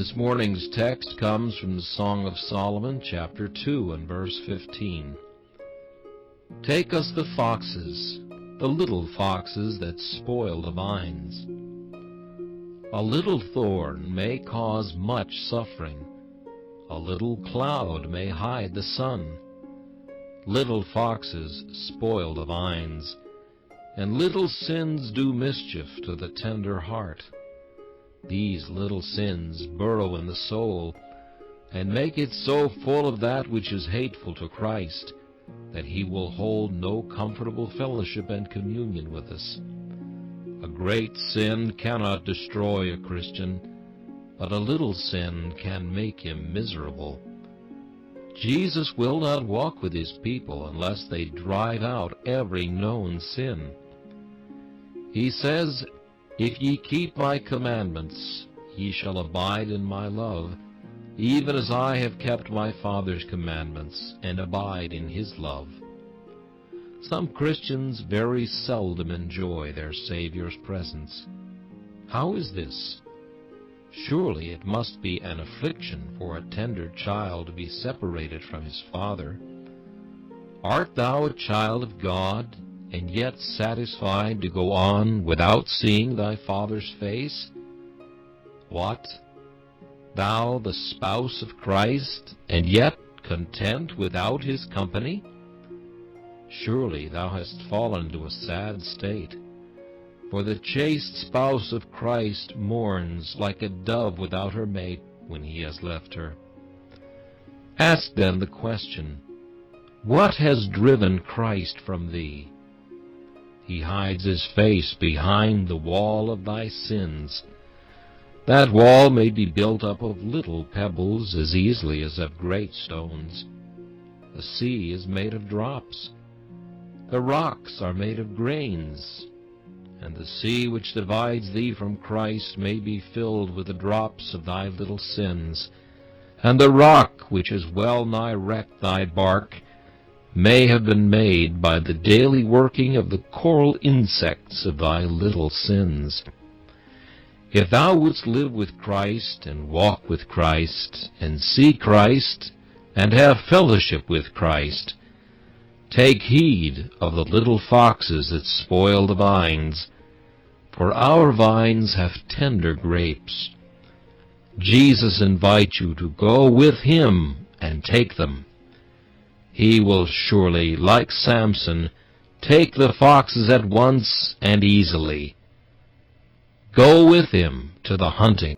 This morning's text comes from the Song of Solomon, chapter 2, and verse 15. Take us the foxes, the little foxes that spoil the vines. A little thorn may cause much suffering. A little cloud may hide the sun. Little foxes spoil the vines, and little sins do mischief to the tender heart. These little sins burrow in the soul, and make it so full of that which is hateful to Christ, that he will hold no comfortable fellowship and communion with us. A great sin cannot destroy a Christian, but a little sin can make him miserable. Jesus will not walk with his people unless they drive out every known sin. He says, "If ye keep my commandments, ye shall abide in my love, even as I have kept my Father's commandments, and abide in his love." Some Christians very seldom enjoy their Savior's presence. How is this? Surely it must be an affliction for a tender child to be separated from his Father. Art thou a child of God, and yet satisfied to go on without seeing thy Father's face? What? Thou the spouse of Christ, and yet content without his company? Surely thou hast fallen to a sad state, for the chaste spouse of Christ mourns like a dove without her mate when he has left her. Ask then the question, what has driven Christ from thee? He hides his face behind the wall of thy sins. That wall may be built up of little pebbles as easily as of great stones. The sea is made of drops. The rocks are made of grains. And the sea which divides thee from Christ may be filled with the drops of thy little sins. And the rock which has well nigh wrecked thy bark may have been made by the daily working of the coral insects of thy little sins. If thou wouldst live with Christ, and walk with Christ, and see Christ, and have fellowship with Christ, take heed of the little foxes that spoil the vines, for our vines have tender grapes. Jesus invites you to go with him and take them. He will surely, like Samson, take the foxes at once and easily. Go with him to the hunting.